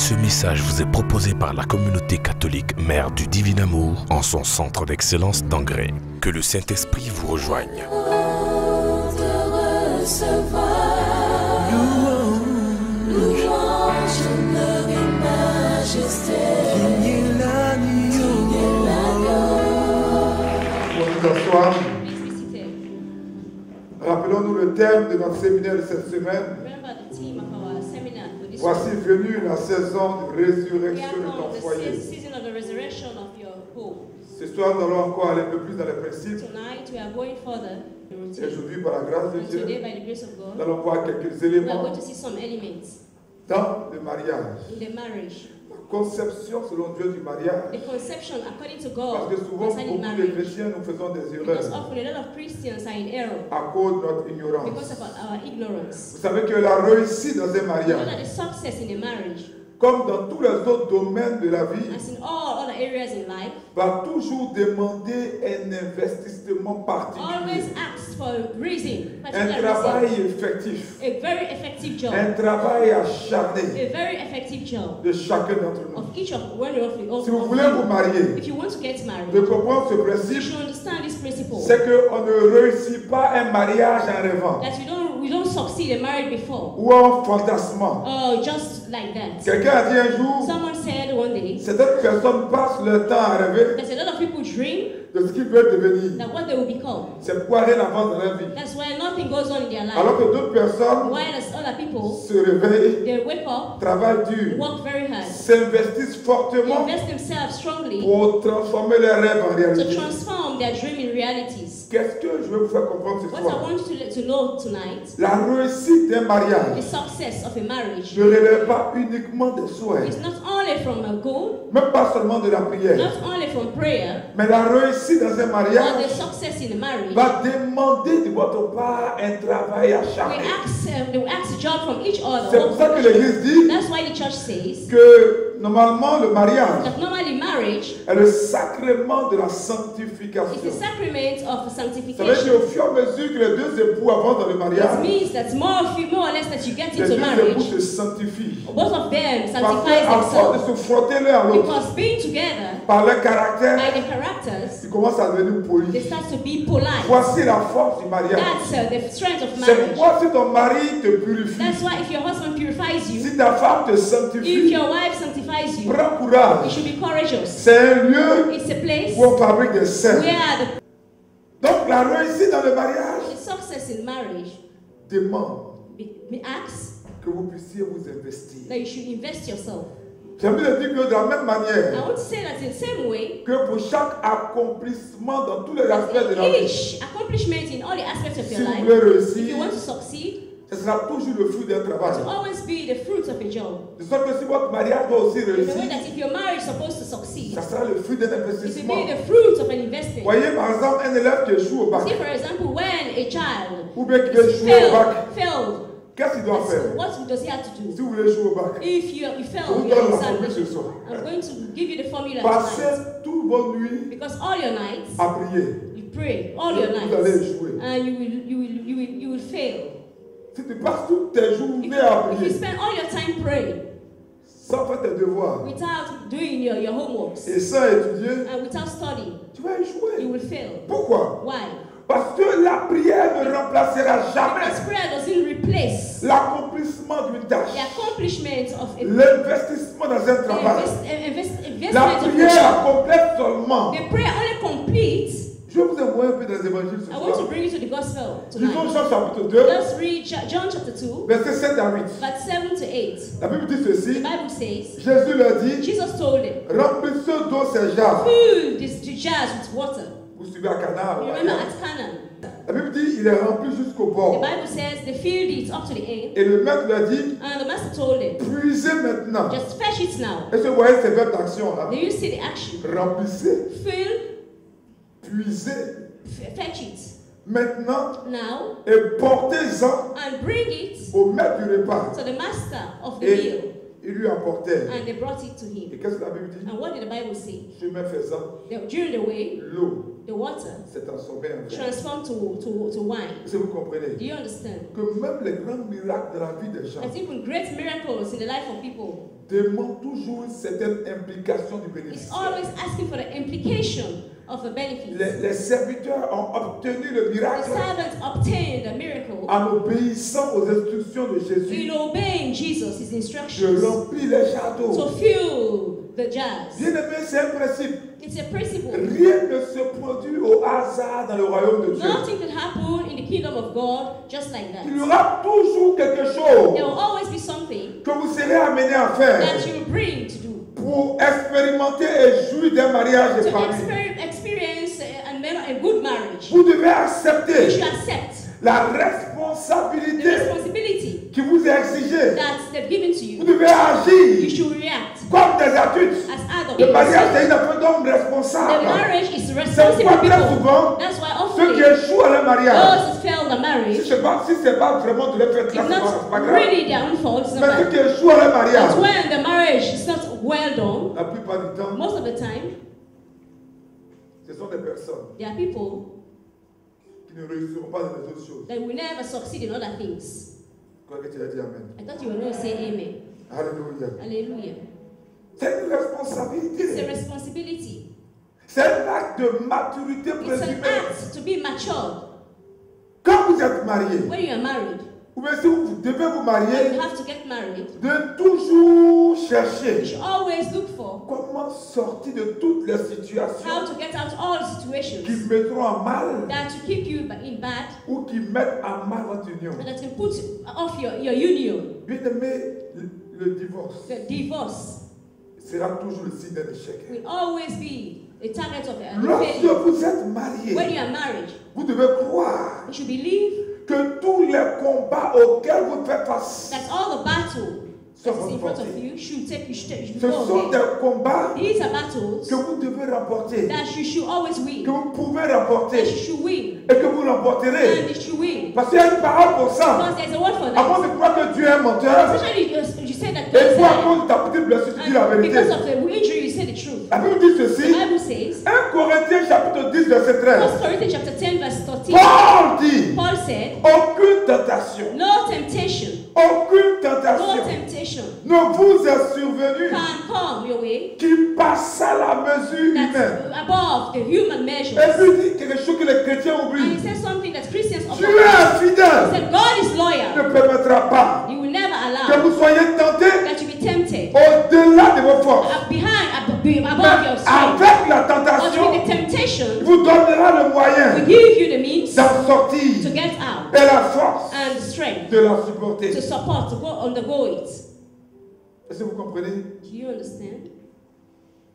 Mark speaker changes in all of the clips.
Speaker 1: Ce message vous est proposé par la communauté catholique Mère du Divin Amour en son centre d'excellence d'Angrais. Que le Saint-Esprit vous rejoigne.
Speaker 2: Rappelons-nous le thème de notre séminaire de cette semaine. Voici venue la saison de résurrection de ton foyer. Ce soir, nous allons encore aller un peu plus dans les principes. Et aujourd'hui, par la grâce de Dieu, nous allons voir quelques éléments dans le mariage. La conception selon Dieu du mariage. Parce que souvent, beaucoup de chrétiens, nous faisons des erreurs à cause de notre ignorance. Vous savez que la réussite dans un mariage, comme dans tous les autres domaines de la vie, va toujours demander un investissement particulier, un travail effectif, un travail acharné de chacun d'entre nous. Si vous voulez vous marier, de comprendre ce principe, c'est qu'on ne réussit pas un mariage en rêvant ou en fantasmant. Quelqu'un a dit un jour, certaines personnes passent leur temps à rêver de ce qu'ils veulent devenir. C'est pourquoi rien n'avance dans leur vie. Alors que d'autres personnes se réveillent, travaillent dur, s'investissent fortement pour transformer leurs rêves en réalité. Qu'est-ce que je veux vous faire comprendre ce soir? La réussite d'un mariage ne relève pas uniquement des souhaits, même pas seulement de la prière, mais la réussite dans un mariage va demander de votre part un travail acharné. C'est pour ça que l'Église dit que normalement le mariage est le sacrement de la sanctification. Vous savez qu'au fur et à mesure que les deux époux avancent dans le mariage, les deux époux se sanctifient. Parce qu'à force de se frotter l'un à l'autre, par leur caractère, ils commencent à devenir polis. Voici la force du mariage. C'est pourquoi si ton mari te purifie, si ta femme te sanctifie, prends courage. C'est un lieu où on fabrique des sels. Donc la réussite dans le mariage demande que vous puissiez vous investir. J'aimerais dire que de la même manière que pour chaque accomplissement dans tous les aspects de la vie, si vous voulez réussir, ce sera toujours le fruit d'un travail. De sorte que si votre mariage doit aussi réussir, ça sera le fruit d'un investissement. Voyez par exemple un élève qui échoue au bac, ou bien qui échoue au bac. Qu'est-ce qu'il doit faire? Si vous voulez jouer au bac, je vous donne la formule ce soir. Passez toutes vos nuits à prier. Vous allez échouer. Si tu passes toutes tes journées à prier, sans faire tes devoirs, et sans étudier, tu vas échouer. Pourquoi? Parce que la prière ne remplacera jamais l'accomplissement d'une tâche, l'investissement dans un travail. La prière complète seulement. Je vais vous envoyer un peu dans les évangiles ce soir. Lisons Jean chapitre 2, versets 7 à 8. La Bible dit ceci. Jésus leur dit, remplissez d'eau ces jarres. Vous suivez à Cana. La Bible dit il est rempli jusqu'au bord. Et le maître lui a dit, puisez maintenant. Est-ce que vous voyez ces verbes d'action là? Remplissez. Puisez. Maintenant. Et portez-en au maître du repas. Et ils lui apportèrent. Et qu'est-ce que la Bible dit? Chemin faisant, l'eau the water
Speaker 3: s'est transformé en vin.
Speaker 2: Transformed to wine.
Speaker 3: Est-ce que vous comprenez?
Speaker 2: Do you understand?
Speaker 3: Que même les grands miracles de la vie des gens
Speaker 2: that even great miracles in the life of people
Speaker 3: demandent toujours une certaine implication du
Speaker 2: it's
Speaker 3: bénéficiaire.
Speaker 2: always asking for the implication of a benefit.
Speaker 3: Les serviteurs ont obtenu le
Speaker 2: The
Speaker 3: miracle
Speaker 2: servants obtained the miracle
Speaker 3: en obéissant aux instructions de Jésus
Speaker 2: in obeying Jesus, his
Speaker 3: de
Speaker 2: instructions,
Speaker 3: remplir les châteaux.
Speaker 2: to fill the jars.
Speaker 3: Bien-aimé, c'est un principe.
Speaker 2: It's a principle.
Speaker 3: Rien ne se produit au hasard dans le royaume de Dieu.
Speaker 2: Nothing can happen in the kingdom of God just like that.
Speaker 3: Il y aura toujours quelque chose
Speaker 2: There will always be something
Speaker 3: que vous serez amené à faire
Speaker 2: that you bring to do.
Speaker 3: pour expérimenter et jouir d'un mariage
Speaker 2: To
Speaker 3: épanoui.
Speaker 2: experience a good marriage.
Speaker 3: Vous devez
Speaker 2: You
Speaker 3: accepter
Speaker 2: should accept
Speaker 3: la
Speaker 2: the
Speaker 3: responsabilité
Speaker 2: responsibility
Speaker 3: qui vous est exigée.
Speaker 2: that they've given to
Speaker 3: Vous
Speaker 2: you.
Speaker 3: devez
Speaker 2: You
Speaker 3: agir
Speaker 2: should react
Speaker 3: comme des adultes.
Speaker 2: as adults.
Speaker 3: Le mariage, c'est une affaire d'homme
Speaker 2: The
Speaker 3: responsable.
Speaker 2: marriage is
Speaker 3: C'est
Speaker 2: responsible
Speaker 3: pourquoi très
Speaker 2: people.
Speaker 3: souvent,
Speaker 2: That's why
Speaker 3: ceux qui
Speaker 2: often
Speaker 3: échouent à leur mariage,
Speaker 2: those who fail the
Speaker 3: si
Speaker 2: marriage,
Speaker 3: ce n'est pas vraiment de leur faire
Speaker 2: it's
Speaker 3: c'est pas
Speaker 2: not
Speaker 3: grave.
Speaker 2: really their own fault. It's not
Speaker 3: Mais ceux
Speaker 2: bad.
Speaker 3: qui échouent à leur mariage,
Speaker 2: But when the marriage is not well done,
Speaker 3: la plupart du temps,
Speaker 2: most of the time,
Speaker 3: ce sont des personnes
Speaker 2: there are people
Speaker 3: qui ne réussiront pas dans les autres choses.
Speaker 2: that will never succeed in other things.
Speaker 3: Quoi que tu as dit Amen.
Speaker 2: I thought you were going to say amen.
Speaker 3: Alléluia.
Speaker 2: Hallelujah.
Speaker 3: C'est une
Speaker 2: It's a
Speaker 3: responsabilité.
Speaker 2: responsibility.
Speaker 3: C'est un acte de maturité
Speaker 2: It's an
Speaker 3: présumée.
Speaker 2: act to be matured.
Speaker 3: Quand vous êtes marié,
Speaker 2: When you are married,
Speaker 3: ou bien si vous devez vous
Speaker 2: when
Speaker 3: marier,
Speaker 2: you have to get married,
Speaker 3: de toujours
Speaker 2: you
Speaker 3: chercher
Speaker 2: should always look for
Speaker 3: comment sortir de toutes les
Speaker 2: how
Speaker 3: situations
Speaker 2: to get out all the
Speaker 3: qui
Speaker 2: situations
Speaker 3: mettront en mal
Speaker 2: that to keep you in bad
Speaker 3: ou qui mettent en mal votre union.
Speaker 2: and that can put off your union.
Speaker 3: Bien aimé, le divorce
Speaker 2: The divorce
Speaker 3: sera toujours le signe d'un échec.
Speaker 2: will always be a target of a
Speaker 3: Lorsque
Speaker 2: failure.
Speaker 3: vous êtes marié,
Speaker 2: When you are married,
Speaker 3: vous devez croire
Speaker 2: you should believe
Speaker 3: que tous les combats auxquels vous faites face,
Speaker 2: that all the battle that is in front of you should
Speaker 3: ce
Speaker 2: go
Speaker 3: sont
Speaker 2: away.
Speaker 3: des combats
Speaker 2: These are battles
Speaker 3: que vous devez remporter,
Speaker 2: that you should always
Speaker 3: que
Speaker 2: win.
Speaker 3: vous pouvez
Speaker 2: That you
Speaker 3: remporter
Speaker 2: should win.
Speaker 3: et que vous
Speaker 2: And
Speaker 3: remporterez.
Speaker 2: you should win.
Speaker 3: Parce qu'il y a une parole pour ça.
Speaker 2: Because there's a word for
Speaker 3: Avant
Speaker 2: that.
Speaker 3: de croire que Dieu est un menteur,
Speaker 2: Especially you say that
Speaker 3: et
Speaker 2: God
Speaker 3: toi, à
Speaker 2: said,
Speaker 3: cause de ta petite blessure, tu dis la
Speaker 2: and because
Speaker 3: vérité.
Speaker 2: of the injury, you say the truth.
Speaker 3: La Bible dit
Speaker 2: The
Speaker 3: ceci,
Speaker 2: Bible says,
Speaker 3: 1 Corinthiens chapitre 10 verset 13.
Speaker 2: 1 Corinthians chapter 10 verse 13,
Speaker 3: Paul dit,
Speaker 2: Paul said,
Speaker 3: aucune tentation,
Speaker 2: no temptation,
Speaker 3: aucune
Speaker 2: no
Speaker 3: tentation
Speaker 2: temptation
Speaker 3: ne vous est survenue
Speaker 2: can come your way
Speaker 3: qui passe à la mesure humaine.
Speaker 2: that's above the human measures.
Speaker 3: Et puis il dit quelque chose que les chrétiens
Speaker 2: And
Speaker 3: oublient.
Speaker 2: he says something that Christians
Speaker 3: Dieu
Speaker 2: often
Speaker 3: est
Speaker 2: he
Speaker 3: fidèle,
Speaker 2: said, God is loyal.
Speaker 3: ne permettra pas
Speaker 2: He will never
Speaker 3: que
Speaker 2: allow
Speaker 3: vous soyez tentés
Speaker 2: that you be tempted
Speaker 3: au-delà de vos forces.
Speaker 2: above your strength.
Speaker 3: Avec la
Speaker 2: But
Speaker 3: tentation,
Speaker 2: with the temptation,
Speaker 3: il vous donnera le
Speaker 2: we
Speaker 3: moyen
Speaker 2: give you the means
Speaker 3: d'en
Speaker 2: to
Speaker 3: sortir
Speaker 2: get out
Speaker 3: et la force
Speaker 2: and the strength
Speaker 3: de la supporter.
Speaker 2: to support, to go undergo it.
Speaker 3: Est-ce que vous comprenez?
Speaker 2: Do you understand?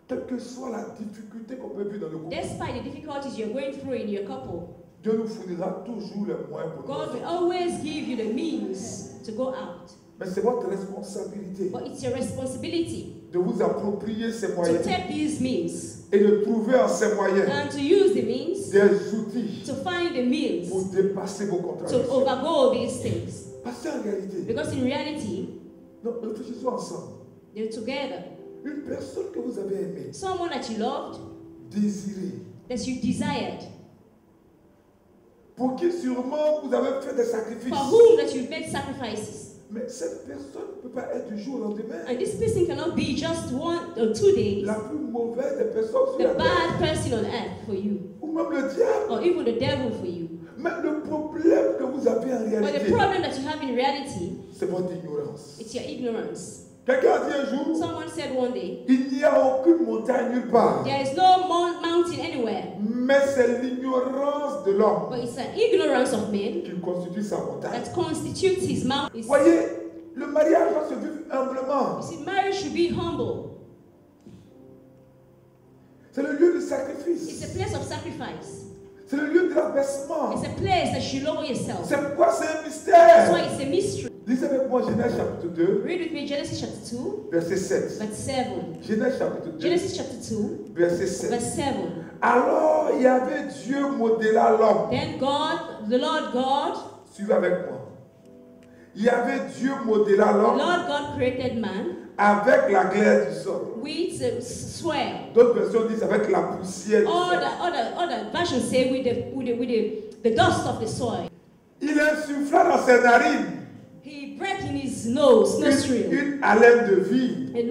Speaker 3: Quelle que soit la difficulté qu'on peut vivre dans le couple,
Speaker 2: Despite the difficulties you're going through in your couple,
Speaker 3: Dieu nous fournira toujours les moyens pour
Speaker 2: God
Speaker 3: nous.
Speaker 2: will always give you the means to go out.
Speaker 3: Mais c'est votre responsabilité
Speaker 2: But it's your responsibility
Speaker 3: de vous approprier ces
Speaker 2: to
Speaker 3: moyens
Speaker 2: take these means
Speaker 3: et de trouver en ces moyens
Speaker 2: and to use the means
Speaker 3: des outils
Speaker 2: to find the means
Speaker 3: pour dépasser vos
Speaker 2: to
Speaker 3: contradictions.
Speaker 2: overgo these things.
Speaker 3: Parce qu'en réalité,
Speaker 2: Because in reality,
Speaker 3: non, réfléchissons ensemble.
Speaker 2: they're together.
Speaker 3: Une personne que vous avez aimée,
Speaker 2: Someone that you loved,
Speaker 3: désirée,
Speaker 2: that you desired,
Speaker 3: pour qui sûrement vous avez fait des sacrifices.
Speaker 2: for whom that you've made sacrifices.
Speaker 3: Mais cette personne ne peut pas être du jour au lendemain
Speaker 2: And this person cannot be just 1 or 2 days
Speaker 3: la plus mauvaise des personnes sur
Speaker 2: the
Speaker 3: la terre.
Speaker 2: bad person on earth for you,
Speaker 3: Ou même le diable.
Speaker 2: or even the devil for you.
Speaker 3: Mais le problème que vous avez en
Speaker 2: But the
Speaker 3: réalité,
Speaker 2: problem that you have in reality,
Speaker 3: c'est votre ignorance.
Speaker 2: it's your ignorance.
Speaker 3: Quelqu'un a dit un jour,
Speaker 2: Someone said one day,
Speaker 3: il n'y a aucune montagne nulle part.
Speaker 2: there is no mountain anywhere,
Speaker 3: Mais c'est l'ignorance de l'homme
Speaker 2: but it's an ignorance of man
Speaker 3: qui constitue sa montagne.
Speaker 2: that constitutes his mountain.
Speaker 3: Vous voyez, le mariage doit se vivre humblement.
Speaker 2: You see, marriage should be humble.
Speaker 3: C'est le lieu de
Speaker 2: It's
Speaker 3: sacrifice.
Speaker 2: a place of sacrifice.
Speaker 3: C'est le lieu de l'abaissement.
Speaker 2: It's a place that you lower yourself.
Speaker 3: C'est pourquoi c'est un
Speaker 2: That's
Speaker 3: mystère.
Speaker 2: why it's a mystery.
Speaker 3: Lisez avec moi Genèse chapitre 2,
Speaker 2: Read with me Genesis chapter 2,
Speaker 3: verset 7.
Speaker 2: verse 7.
Speaker 3: Genèse chapitre 2,
Speaker 2: Genesis chapter 2,
Speaker 3: verset 7.
Speaker 2: verse 7.
Speaker 3: Alors, il y avait Dieu modéla l'homme.
Speaker 2: Then God, the Lord God,
Speaker 3: Suivez avec moi. Il y avait Dieu modéla
Speaker 2: the
Speaker 3: l'homme
Speaker 2: Lord God created man avec la glaise du sol.
Speaker 4: With soil.
Speaker 2: D'autres versions disent avec la poussière du sol.
Speaker 4: Other versions say with the dust of the soil.
Speaker 2: Il insuffla dans ses narines.
Speaker 4: He breathed in his nostril.
Speaker 2: Une haleine de vie.
Speaker 4: A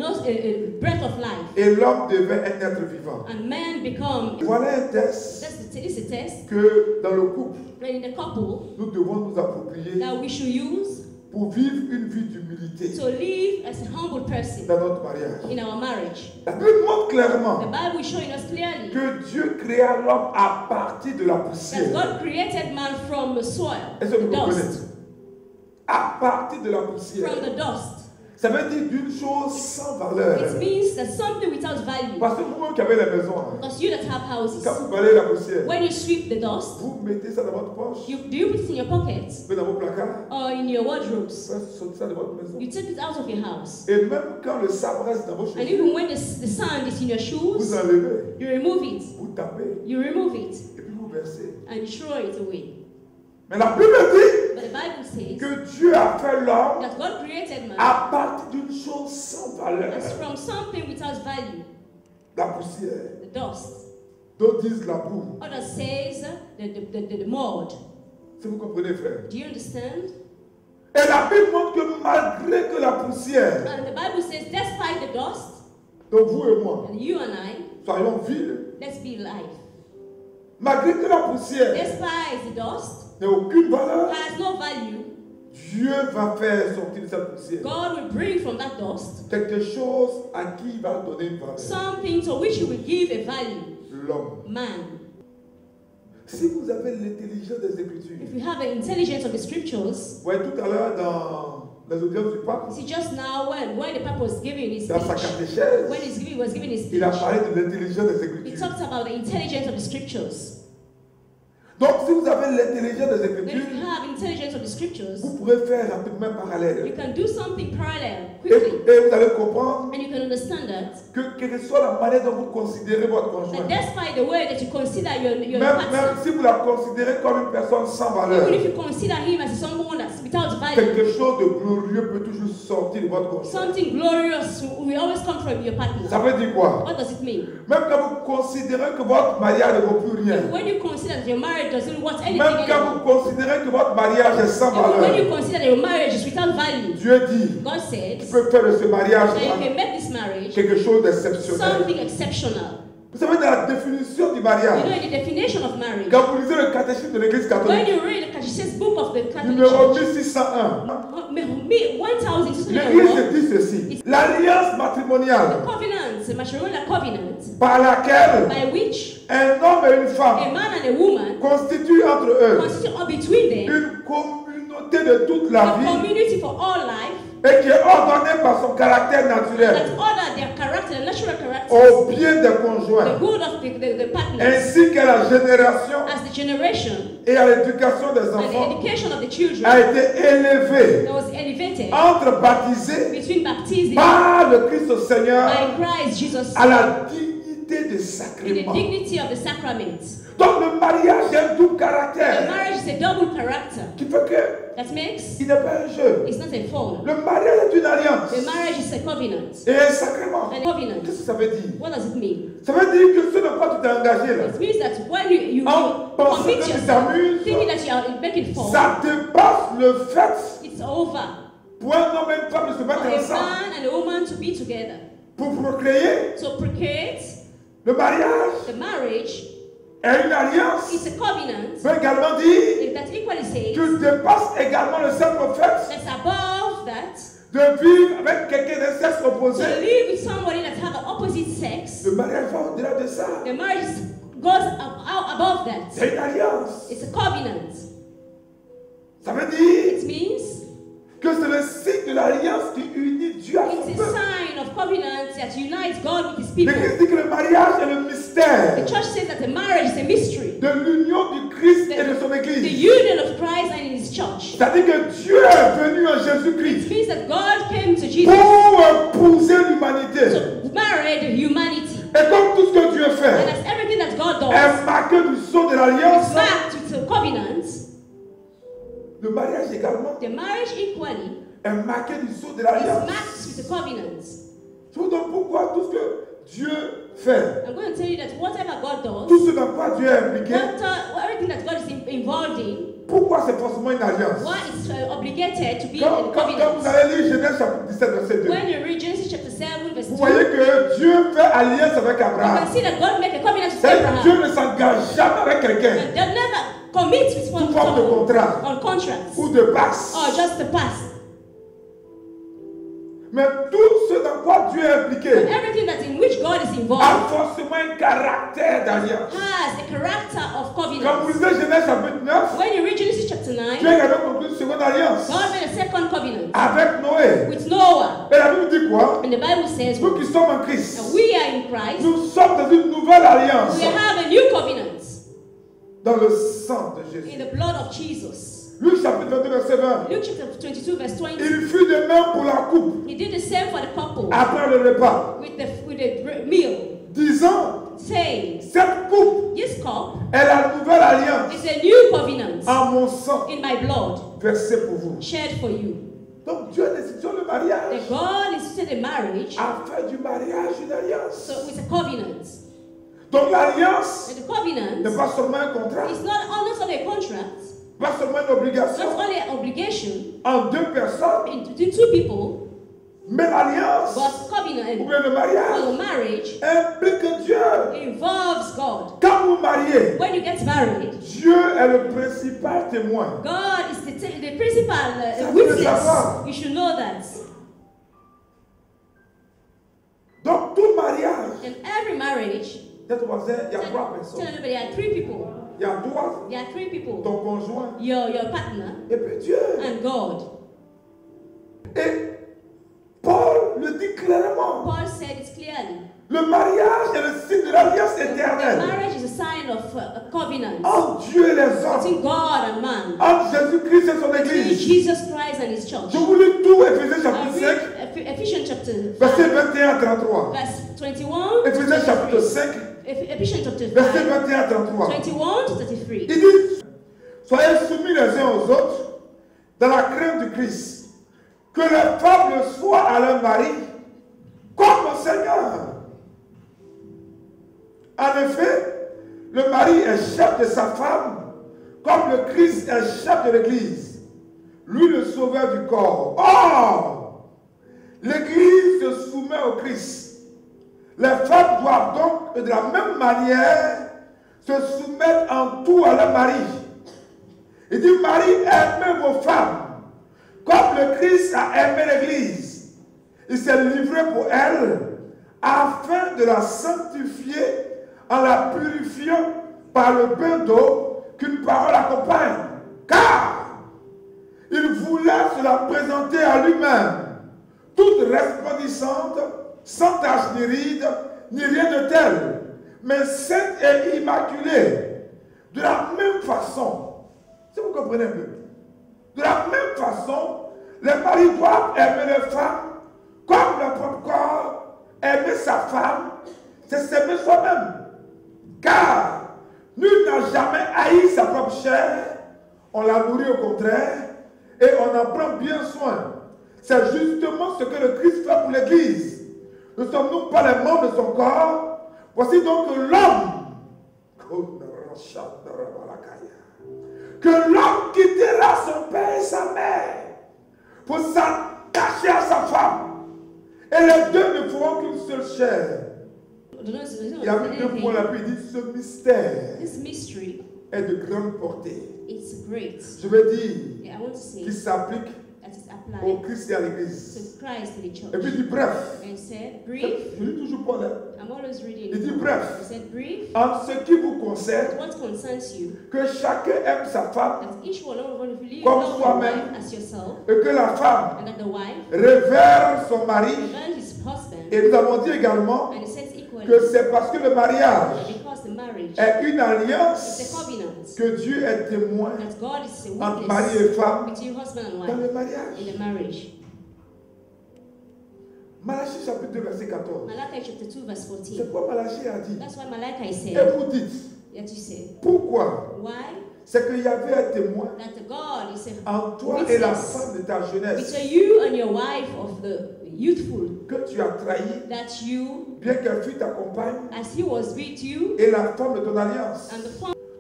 Speaker 4: breath of life.
Speaker 2: Et l'homme devait un être vivant.
Speaker 4: And man become.
Speaker 2: Voilà un test.
Speaker 4: This is a test.
Speaker 2: Que dans le couple,
Speaker 4: in the couple,
Speaker 2: nous devons nous approprier.
Speaker 4: That we should use.
Speaker 2: Pour vivre une vie d'humilité.
Speaker 4: To live as a humble person.
Speaker 2: Dans notre mariage.
Speaker 4: In our marriage.
Speaker 2: La Bible montre clairement.
Speaker 4: The Bible is showing us clearly.
Speaker 2: Que Dieu créa l'homme à partir de la poussière.
Speaker 4: That God created man from the soil.
Speaker 2: Est-ce que vous comprenez? À partir de la poussière.
Speaker 4: From the dust.
Speaker 2: Ça veut dire d'une chose sans valeur.
Speaker 4: It means that something without value.
Speaker 2: Parce que vous qui avez la maison,
Speaker 4: because you that have houses,
Speaker 2: quand vous balayez la poussière,
Speaker 4: when you sweep the dust,
Speaker 2: vous mettez ça dans votre poche,
Speaker 4: do you put it in your pockets,
Speaker 2: dans vos placards,
Speaker 4: or in your wardrobes,
Speaker 2: vous ça de votre maison.
Speaker 4: You take it out of your house.
Speaker 2: Et même quand le sable reste dans vos chaussures,
Speaker 4: and even when the sand is in your shoes,
Speaker 2: vous enlevez,
Speaker 4: you remove it,
Speaker 2: vous tapez,
Speaker 4: you remove it,
Speaker 2: et puis vous versez,
Speaker 4: and you throw it away.
Speaker 2: Mais la Bible dit
Speaker 4: But the Bible says
Speaker 2: que Dieu a fait l'homme
Speaker 4: that God created man
Speaker 2: à partir d'une chose sans valeur.
Speaker 4: From something without value.
Speaker 2: La poussière.
Speaker 4: The dust.
Speaker 2: D'autres disent la boue.
Speaker 4: Others says the mold.
Speaker 2: Si vous comprenez, frère.
Speaker 4: Do you understand?
Speaker 2: Et la Bible montre que malgré que la poussière.
Speaker 4: And the Bible says, despite the dust.
Speaker 2: Donc vous et moi.
Speaker 4: And you and I.
Speaker 2: Soyons vils.
Speaker 4: Let's be live.
Speaker 2: Malgré que la poussière.
Speaker 4: Despite the dust.
Speaker 2: N'a aucune valeur.
Speaker 4: Has no value.
Speaker 2: Dieu va faire sortir de cette poussière.
Speaker 4: God will bring from that dust.
Speaker 2: Quelque chose à qui il va donner une valeur.
Speaker 4: Something to which he will give a value.
Speaker 2: L'homme.
Speaker 4: Man.
Speaker 2: Si vous avez l'intelligence des Écritures.
Speaker 4: If you have the intelligence of the Scriptures.
Speaker 2: Vous voyez tout à l'heure dans les audiences du pape.
Speaker 4: See just now when the Pope was giving his
Speaker 2: speech. Dans sa catéchèse.
Speaker 4: When he was giving his speech.
Speaker 2: Il a parlé de l'intelligence des Écritures.
Speaker 4: He talked about the intelligence of the Scriptures.
Speaker 2: Donc, si vous avez l'intelligence des Écritures, vous pourrez faire rapidement un parallèle.
Speaker 4: You can do something parallel quickly.
Speaker 2: Et vous allez comprendre
Speaker 4: and you can understand that
Speaker 2: quelle que soit la manière dont vous considérez votre conjoint,
Speaker 4: despite the way that you consider your
Speaker 2: partner, même si vous la considérez comme une personne sans valeur,
Speaker 4: even if you consider him as someone that's without value,
Speaker 2: quelque chose de glorieux peut toujours sortir de votre conjoint.
Speaker 4: Something glorious will always come from your partner.
Speaker 2: Ça veut dire quoi?
Speaker 4: What does it mean?
Speaker 2: Même quand vous considérez que votre mariage ne vaut plus rien,
Speaker 4: when you consider that your marriage doesn't worth anything,
Speaker 2: même quand vous considérez que votre mariage est sans valeur,
Speaker 4: when you consider that your marriage is without value,
Speaker 2: Dieu dit,
Speaker 4: God said,
Speaker 2: tu peux faire de ce mariage
Speaker 4: quelque
Speaker 2: chose d'exceptionnel.
Speaker 4: Something exceptional.
Speaker 2: Vous savez, dans la définition du mariage,
Speaker 4: you know, in the definition of marriage,
Speaker 2: quand vous lisez le catéchisme de l'Église catholique,
Speaker 4: when you read the catechism book of the Catholic
Speaker 2: numéro
Speaker 4: Church,
Speaker 2: 1601,
Speaker 4: 1601,
Speaker 2: l'Église dit ceci: l'alliance matrimoniale,
Speaker 4: the covenant, matrimonial covenant,
Speaker 2: par laquelle
Speaker 4: by which
Speaker 2: un homme et une femme
Speaker 4: a man and a woman
Speaker 2: constituent entre eux
Speaker 4: between them,
Speaker 2: une communauté de toute la vie,
Speaker 4: community for all life,
Speaker 2: et qui est ordonnée par son caractère naturel,
Speaker 4: that order their character, their natural character,
Speaker 2: au bien des conjoints,
Speaker 4: the good of the partners,
Speaker 2: ainsi qu'à la génération
Speaker 4: as the generation,
Speaker 2: et à l'éducation des enfants,
Speaker 4: and the education of the children,
Speaker 2: a été élevée,
Speaker 4: that was elevated,
Speaker 2: entre baptisés
Speaker 4: between baptism,
Speaker 2: par le Christ au Seigneur,
Speaker 4: by Christ Jesus,
Speaker 2: à la dignité des
Speaker 4: in the
Speaker 2: sacrements.
Speaker 4: dignity of the sacraments.
Speaker 2: Donc le mariage est un double caractère.
Speaker 4: The marriage is a double character.
Speaker 2: Qui fait que
Speaker 4: that makes
Speaker 2: il n'est pas un jeu.
Speaker 4: It's not a phone.
Speaker 2: Le mariage est une alliance.
Speaker 4: The marriage is a covenant.
Speaker 2: Et un sacrement.
Speaker 4: And a covenant.
Speaker 2: Qu'est-ce que ça veut dire?
Speaker 4: What does it mean?
Speaker 2: Ça veut dire que ce de quoi tu t'es engagé là,
Speaker 4: it means that when you
Speaker 2: commit yourself,
Speaker 4: thinking that you are making fun,
Speaker 2: ça dépasse le fait
Speaker 4: it's over
Speaker 2: pour un homme et une femme de se mettre ensemble,
Speaker 4: a man and a woman to be together,
Speaker 2: pour procréer.
Speaker 4: to procreate.
Speaker 2: Le mariage,
Speaker 4: the marriage,
Speaker 2: est une alliance.
Speaker 4: It's a covenant.
Speaker 2: Peut également dire
Speaker 4: that equally says
Speaker 2: que dépasse également le simple fait
Speaker 4: that's above that,
Speaker 2: de vivre avec quelqu'un de sexe opposé.
Speaker 4: to live with somebody that have an opposite sex.
Speaker 2: Le mariage va au-delà de ça.
Speaker 4: The marriage goes out above that.
Speaker 2: C'est une alliance.
Speaker 4: It's a covenant.
Speaker 2: Ça veut dire
Speaker 4: it means
Speaker 2: que c'est le signe de l'alliance qui unit Dieu à son
Speaker 4: peuple. It's a sign of covenant that unites God with His people.
Speaker 2: L'Église dit que le mariage est le mystère.
Speaker 4: The church says that the marriage is a mystery.
Speaker 2: De l'union du Christ et de son Église.
Speaker 4: The union of Christ and His church.
Speaker 2: C'est-à-dire que Dieu est venu en Jésus-Christ.
Speaker 4: It means that God came to Jesus
Speaker 2: pour épouser l'humanité.
Speaker 4: To marry humanity.
Speaker 2: Et comme tout ce que Dieu fait
Speaker 4: and as everything that God does
Speaker 2: est marqué du sceau de l'alliance,
Speaker 4: marked with a covenant.
Speaker 2: Le mariage également
Speaker 4: the marriage equally
Speaker 2: est marqué du sceau de l'alliance.
Speaker 4: It's marked with the covenant.
Speaker 2: Je vous donne pourquoi tout ce que Dieu fait.
Speaker 4: I'm going to tell you that whatever God does,
Speaker 2: tout ce dans quoi Dieu est impliqué.
Speaker 4: Everything that God is involved in.
Speaker 2: Pourquoi c'est forcément une alliance?
Speaker 4: Why it's obligated to be
Speaker 2: quand,
Speaker 4: in the covenant.
Speaker 2: Quand vous allez lire Genèse chapitre 17 verset 2.
Speaker 4: When you read Genesis chapter 7 verse 2.
Speaker 2: Vous voyez que Dieu fait alliance avec Abraham.
Speaker 4: You can see that God make a covenant with Abraham.
Speaker 2: Dieu ne s'engage jamais avec quelqu'un.
Speaker 4: They never commit with one
Speaker 2: forme de contrat.
Speaker 4: On contracts.
Speaker 2: Ou de passe.
Speaker 4: Or just the past.
Speaker 2: Mais tout ce dans quoi Dieu est impliqué
Speaker 4: everything that in which God is involved
Speaker 2: a forcément un caractère d'alliance.
Speaker 4: Has the character of covenant.
Speaker 2: Quand vous lisez Genèse chapitre 9,
Speaker 4: when you read Genesis chapter 9,
Speaker 2: Dieu a également conclu une seconde alliance.
Speaker 4: God made a second covenant
Speaker 2: avec Noé.
Speaker 4: With Noah.
Speaker 2: Et la Bible dit quoi?
Speaker 4: And the Bible says,
Speaker 2: nous qui sommes en Christ,
Speaker 4: we are in Christ,
Speaker 2: nous sommes dans une nouvelle alliance.
Speaker 4: We have a new covenant.
Speaker 2: Dans le sang de Jésus.
Speaker 4: In the blood of Jesus.
Speaker 2: Luc chapitre 22 verset 20.
Speaker 4: Luke chapter 22 verse 20.
Speaker 2: Il fut de même pour la coupe.
Speaker 4: He did the same for the couple.
Speaker 2: Après le repas.
Speaker 4: With the meal.
Speaker 2: Disant.
Speaker 4: Saying.
Speaker 2: Cette coupe.
Speaker 4: This cup.
Speaker 2: Est la nouvelle alliance.
Speaker 4: Is a new covenant.
Speaker 2: En mon sang.
Speaker 4: In my blood.
Speaker 2: Versé pour vous.
Speaker 4: Shed for you.
Speaker 2: Donc Dieu institue le mariage.
Speaker 4: The God instituted the marriage.
Speaker 2: A fait du mariage une alliance.
Speaker 4: So it's a covenant.
Speaker 2: Donc l'alliance
Speaker 4: n'est
Speaker 2: pas seulement un contrat.
Speaker 4: It's not only a contract.
Speaker 2: Pas seulement une obligation.
Speaker 4: Not only an obligation.
Speaker 2: En deux personnes.
Speaker 4: Between two people.
Speaker 2: Mais l'alliance. Ou bien le mariage. Implique Dieu.
Speaker 4: Involves God.
Speaker 2: Quand vous mariez.
Speaker 4: When you get married.
Speaker 2: Dieu est le principal témoin.
Speaker 4: God is the principal witness. You should know that.
Speaker 2: Donc tout mariage.
Speaker 4: In every marriage.
Speaker 2: Il y a trois personnes.
Speaker 4: Tell everybody, there are three people.
Speaker 2: Il y a toi.
Speaker 4: There are three people.
Speaker 2: Ton conjoint.
Speaker 4: Your partner.
Speaker 2: Et puis Dieu.
Speaker 4: And God.
Speaker 2: Et Paul le dit clairement.
Speaker 4: Paul said it clearly.
Speaker 2: Le mariage est le signe de l'alliance éternelle.
Speaker 4: Marriage is a sign of a covenant.
Speaker 2: Entre Dieu et les hommes.
Speaker 4: Between God and man.
Speaker 2: Entre Jésus-Christ et son Église.
Speaker 4: Between Jesus Christ and His church.
Speaker 2: Je vous lis tout Éphésiens chapitre 5.
Speaker 4: Ephesians chapter 5.
Speaker 2: Verset 21 à 33.
Speaker 4: Verse 21.
Speaker 2: Éphésiens chapitre 5.
Speaker 4: Ephesians chapter 5.
Speaker 2: Verset 21 à 33.
Speaker 4: 21 to 33.
Speaker 2: Il dit, soyez soumis les uns aux autres dans la crainte du Christ. Que les femmes le soient à leur mari comme au Seigneur. En effet, le mari est chef de sa femme, comme le Christ est chef de l'Église, lui le sauveur du corps. Or, l'Église se soumet au Christ. Les femmes doivent donc de la même manière se soumettre en tout à leur mari. Il dit, Marie, aimez vos femmes, comme le Christ a aimé l'Église. Il s'est livré pour elle, afin de la sanctifier en la purifiant par le bain d'eau qu'une parole accompagne. Car il voulait se la présenter à lui-même, toute resplendissante, sans tache ni ride, ni rien de tel, mais sainte et immaculée. De la même façon, si vous comprenez un peu, de la même façon, les maris doivent aimer les femmes comme leur propre corps. Aimer sa femme, c'est s'aimer soi-même. Car nul n'a jamais haï sa propre chair, on la nourrit au contraire, et on en prend bien soin. C'est justement ce que le Christ fait pour l'Église. Ne sommes-nous pas les membres de son corps? Voici donc que l'homme quittera son père et sa mère pour s'attacher à sa femme. Et les deux ne feront qu'une seule chair. Il y a plus d'un point là-dessus, il dit ce mystère est de grande portée. Je veux dire qu'il s'applique au Christ et à l'Église. Et puis il dit bref. Je lis toujours Paul. Il dit bref. En ce qui vous concerne, que chacun aime sa femme comme soi-même, et que la femme révère son mari. Et nous avons dit également que c'est parce que le mariage est une alliance que Dieu est témoin entre mari et femme dans le mariage. Malachie chapitre 2 verset 14. C'est quoi Malachie a dit. Et vous dites, pourquoi c'est qu'il y avait un témoin entre toi et la femme de ta jeunesse que tu as trahi, bien qu'elle fût ta compagne, et la femme de ton alliance.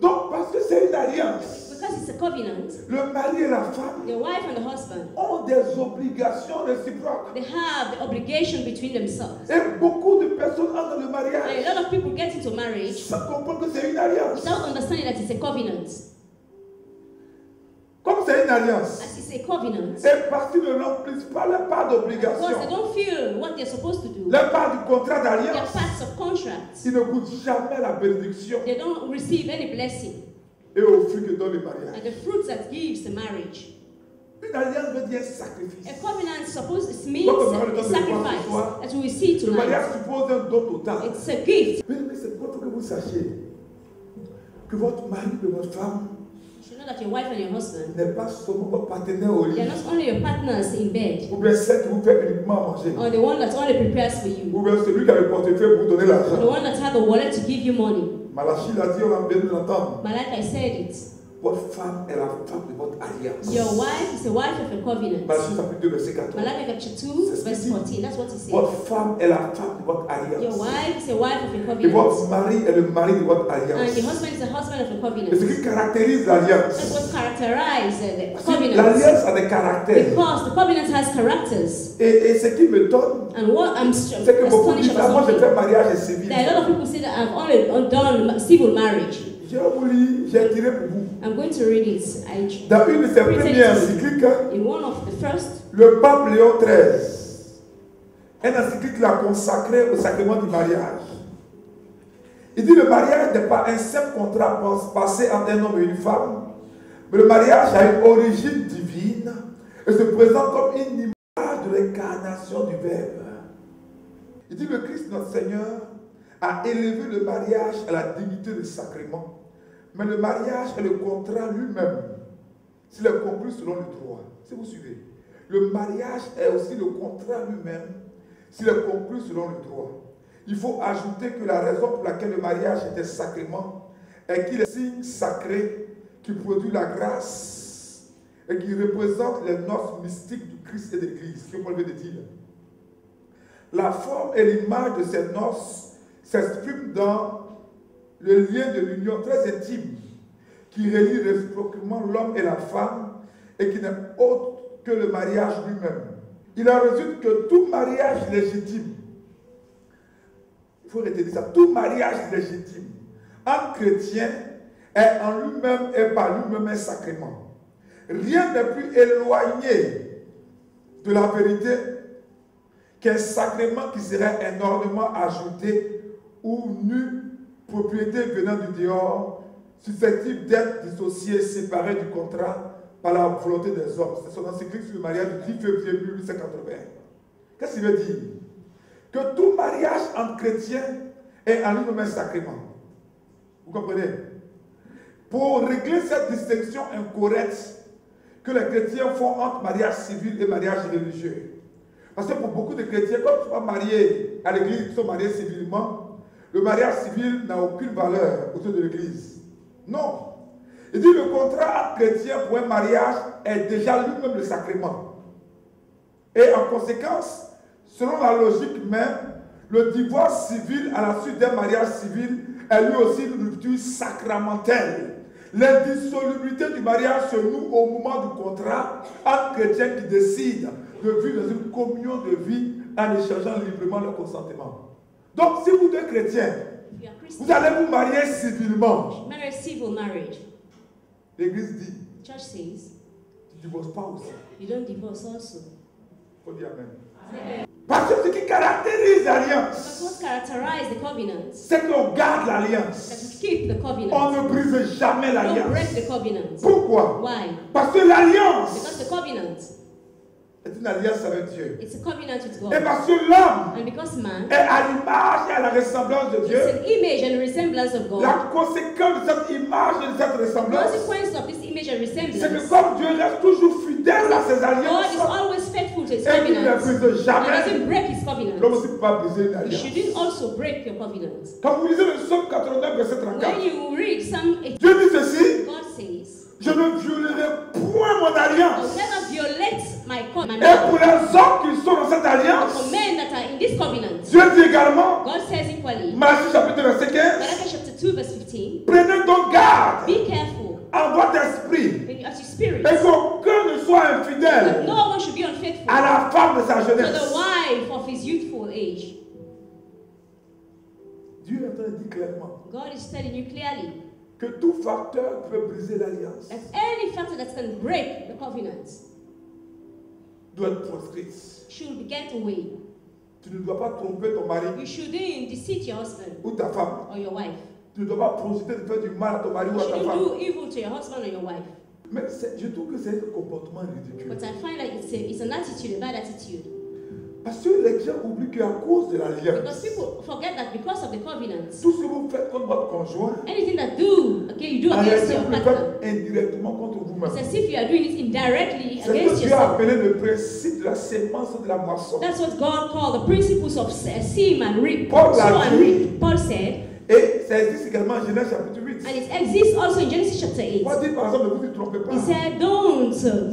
Speaker 2: Donc, parce que c'est une alliance, le mari et la femme ont des obligations réciproques. Et beaucoup de personnes entrent dans le mariage sans comprendre que c'est une alliance. Comme c'est une alliance, et parce qu'ils ne remplissent pas leur part d'obligation, leur part du contrat d'alliance, ils ne goûtent jamais la bénédiction et au fruit que donne le mariage. Une alliance veut dire sacrifice.
Speaker 4: A covenant means a sacrifice, as we see tonight.
Speaker 2: Le mariage suppose un don total.
Speaker 4: It's a gift.
Speaker 2: Mais c'est pour que vous sachiez que votre mari et votre femme
Speaker 4: that your wife and your husband
Speaker 2: n'est pas seulement votre partenaire au lit.
Speaker 4: They are not only your partners in bed.
Speaker 2: Ou bien celle qui vous fait uniquement manger.
Speaker 4: Or the one that only prepares for you.
Speaker 2: Ou bien celui qui a le portefeuille pour vous donner l'argent.
Speaker 4: The one that has a wallet to give you money.
Speaker 2: Malachie l'a dit, on a bien de l'entendre.
Speaker 4: Malachi said it.
Speaker 2: Votre femme est la femme de votre alliance.
Speaker 4: Your wife is a wife of a covenant.
Speaker 2: Malachie chapitre 2 verset 14.
Speaker 4: Malachi chapter 2 verse 14. That's what he says.
Speaker 2: Votre femme est la femme de votre alliance.
Speaker 4: Your wife is a wife of a covenant.
Speaker 2: Et votre mari est le mari de votre alliance.
Speaker 4: And your husband is a husband of a covenant.
Speaker 2: Et ce qui caractérise l'alliance.
Speaker 4: That's what characterizes the covenant.
Speaker 2: L'alliance a des caractères.
Speaker 4: Because the covenant has characters.
Speaker 2: Et ce qui me donne,
Speaker 4: and what I'm
Speaker 2: c'est que beaucoup disent, moi j'ai fait mariage civil.
Speaker 4: There are a lot of people say that I've only done civil marriage.
Speaker 2: J'ai tiré pour vous.
Speaker 4: I'm going to read it.
Speaker 2: Dans une de ses premières encycliques,
Speaker 4: in one of the first,
Speaker 2: le pape Léon XIII, une encyclique l'a consacré au sacrement du mariage. Il dit le mariage n'est pas un simple contrat passé entre un homme et une femme, mais le mariage a une origine divine et se présente comme une image de l'incarnation du Verbe. Il dit le Christ notre Seigneur a élevé le mariage à la dignité de sacrement. Mais le mariage est le contrat lui-même, s'il est conclu selon le droit. Si vous suivez, le mariage est aussi le contrat lui-même, s'il est conclu selon le droit. Il faut ajouter que la raison pour laquelle le mariage est un sacrement est qu'il est un signe sacré qui produit la grâce et qui représente les noces mystiques du Christ et de l'Église. Ce que Paul veut dire. La forme et l'image de ces noces s'expriment dans le lien de l'union très intime qui relie réciproquement l'homme et la femme et qui n'est autre que le mariage lui-même. Il en résulte que tout mariage légitime, il faut retenir ça, tout mariage légitime en chrétien est en lui-même et par lui-même un sacrement. Rien n'est plus éloigné de la vérité qu'un sacrement qui serait un ornement ajouté ou nu propriété venant du dehors, susceptible d'être dissociée, séparée du contrat par la volonté des hommes. C'est son encyclique sur le mariage du 10 février 1880. Qu'est-ce qu'il veut dire? Que tout mariage entre chrétiens est en lui-même un sacrement. Vous comprenez? Pour régler cette distinction incorrecte que les chrétiens font entre mariage civil et mariage religieux. Parce que pour beaucoup de chrétiens, comme ils sont mariés à l'église, ils sont mariés civilement, le mariage civil n'a aucune valeur au sein de l'Église. Non. Il dit le contrat chrétien pour un mariage est déjà lui-même le sacrement. Et en conséquence, selon la logique même, le divorce civil à la suite d'un mariage civil est lui aussi une rupture sacramentelle. L'indissolubilité du mariage se noue au moment du contrat entre chrétiens qui décident de vivre dans une communion de vie en échangeant librement leur consentement. Donc, si vous deux chrétiens, vous allez vous marier civilement. L'Église dit, tu ne divorces pas aussi.
Speaker 4: You don't divorce also.
Speaker 2: Il faut dire Amen. Parce que ce qui caractérise l'alliance, c'est qu'on garde l'alliance. On ne brise jamais l'alliance. Pourquoi?
Speaker 4: Why?
Speaker 2: Parce que l'alliance
Speaker 4: c'est
Speaker 2: une alliance avec Dieu.
Speaker 4: It's a covenant with God.
Speaker 2: Et parce que l'homme
Speaker 4: est
Speaker 2: à l'image et à la ressemblance de Dieu,
Speaker 4: it's an image and resemblance of God.
Speaker 2: La conséquence de cette image et de cette ressemblance, c'est que comme Dieu reste toujours fidèle à ses alliances,
Speaker 4: God is always faithful to his
Speaker 2: et qu'il ne brise jamais,
Speaker 4: and doesn't break his covenant.
Speaker 2: L'homme aussi ne peut pas briser une
Speaker 4: You
Speaker 2: alliance.
Speaker 4: shouldn't also break your covenant.
Speaker 2: Quand vous lisez le psaume 89, verset 34,
Speaker 4: When you read Psalm 8,
Speaker 2: Dieu dit ceci,
Speaker 4: God says,
Speaker 2: Je ne violerai point mon alliance.
Speaker 4: I'll never violate my covenant.
Speaker 2: Et pour les hommes qui sont dans cette alliance,
Speaker 4: For men that are in this covenant,
Speaker 2: Dieu dit également,
Speaker 4: God says equally,
Speaker 2: Matthieu chapitre verset 15,
Speaker 4: Malachi chapter 2 verse 15,
Speaker 2: prenez donc garde
Speaker 4: be careful
Speaker 2: en votre esprit
Speaker 4: at your spirit,
Speaker 2: et qu'aucun ne soit
Speaker 4: that
Speaker 2: infidèle
Speaker 4: no one should be unfaithful
Speaker 2: à la femme de sa
Speaker 4: to the
Speaker 2: jeunesse.
Speaker 4: wife of his youthful age.
Speaker 2: Dieu est en train de dire clairement
Speaker 4: God is telling you clearly
Speaker 2: que tout facteur peut briser l'alliance
Speaker 4: that any factor that can break the covenant
Speaker 2: doit être proscrite.
Speaker 4: should be get away.
Speaker 2: Tu ne dois pas tromper ton mari
Speaker 4: You shouldn't deceive your husband
Speaker 2: ou ta femme.
Speaker 4: or your wife.
Speaker 2: Tu ne dois pas profiter de faire du mal à ton mari
Speaker 4: You
Speaker 2: ou à ta
Speaker 4: shouldn't
Speaker 2: femme.
Speaker 4: do evil to your husband or your wife.
Speaker 2: Mais je trouve que c'est un comportement ridicule.
Speaker 4: But I find that it's an attitude, a bad attitude.
Speaker 2: Parce que les gens oublient qu'à cause de l'alliance,
Speaker 4: Because people forget that because of the covenant,
Speaker 2: tout ce que vous faites contre votre conjoint,
Speaker 4: anything that you do
Speaker 2: en
Speaker 4: against
Speaker 2: réalité,
Speaker 4: your
Speaker 2: vous le
Speaker 4: partner,
Speaker 2: faites indirectement contre
Speaker 4: it's
Speaker 2: vous-même.
Speaker 4: as if you are doing it indirectly
Speaker 2: C'est ce
Speaker 4: against
Speaker 2: que Dieu a
Speaker 4: yourself.
Speaker 2: appelé le principe de la sémence et de la moisson.
Speaker 4: That's what God called the principles of seem and reap.
Speaker 2: Paul
Speaker 4: Sow
Speaker 2: l'a
Speaker 4: and
Speaker 2: dit.
Speaker 4: reap. Paul said,
Speaker 2: Et ça existe également en Genèse chapitre 8.
Speaker 4: and it exists also in Genesis chapter 8.
Speaker 2: On dit par exemple, ne vous y trompez pas.
Speaker 4: He said, don't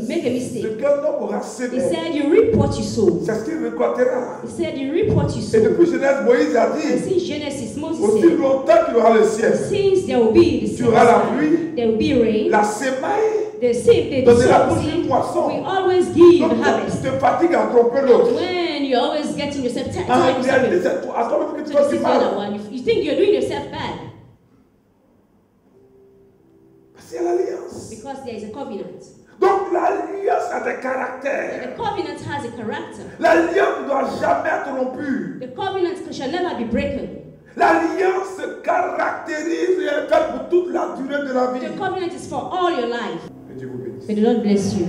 Speaker 4: make a
Speaker 2: Ce
Speaker 4: mistake.
Speaker 2: qu'un homme aura
Speaker 4: He
Speaker 2: sémé,
Speaker 4: said, you reap what you sow.
Speaker 2: c'est ce qu'il récoltera.
Speaker 4: He said, you reap what you
Speaker 2: Et
Speaker 4: sow.
Speaker 2: depuis Genèse, Moïse a
Speaker 4: And
Speaker 2: dit,
Speaker 4: since Genesis, Moses
Speaker 2: aussi
Speaker 4: said,
Speaker 2: longtemps qu'il aura le ciel,
Speaker 4: since there will be the
Speaker 2: tu auras la
Speaker 4: sun,
Speaker 2: pluie,
Speaker 4: there will be rain,
Speaker 2: la semaille,
Speaker 4: the seed, the
Speaker 2: donnera
Speaker 4: sow,
Speaker 2: toujours une moisson.
Speaker 4: we always give
Speaker 2: Donc,
Speaker 4: harvest.
Speaker 2: tu te fatigues à tromper l'autre.
Speaker 4: When you're always getting yourself
Speaker 2: En
Speaker 4: tired,
Speaker 2: réalité, c'est à toi-même que tu
Speaker 4: to
Speaker 2: fais du
Speaker 4: deceive the other
Speaker 2: mal.
Speaker 4: one, you think you're doing yourself bad
Speaker 2: Parce qu'il y a l'alliance.
Speaker 4: because there is a covenant.
Speaker 2: Donc l'alliance a des
Speaker 4: The
Speaker 2: caractères.
Speaker 4: covenant has a character.
Speaker 2: L'alliance ne doit jamais être rompue.
Speaker 4: The covenant shall never be broken.
Speaker 2: L'alliance se caractérise et est faite pour toute la durée de la vie.
Speaker 4: The covenant is for all your life.
Speaker 2: Que Dieu vous bénisse.
Speaker 4: May the Lord bless you.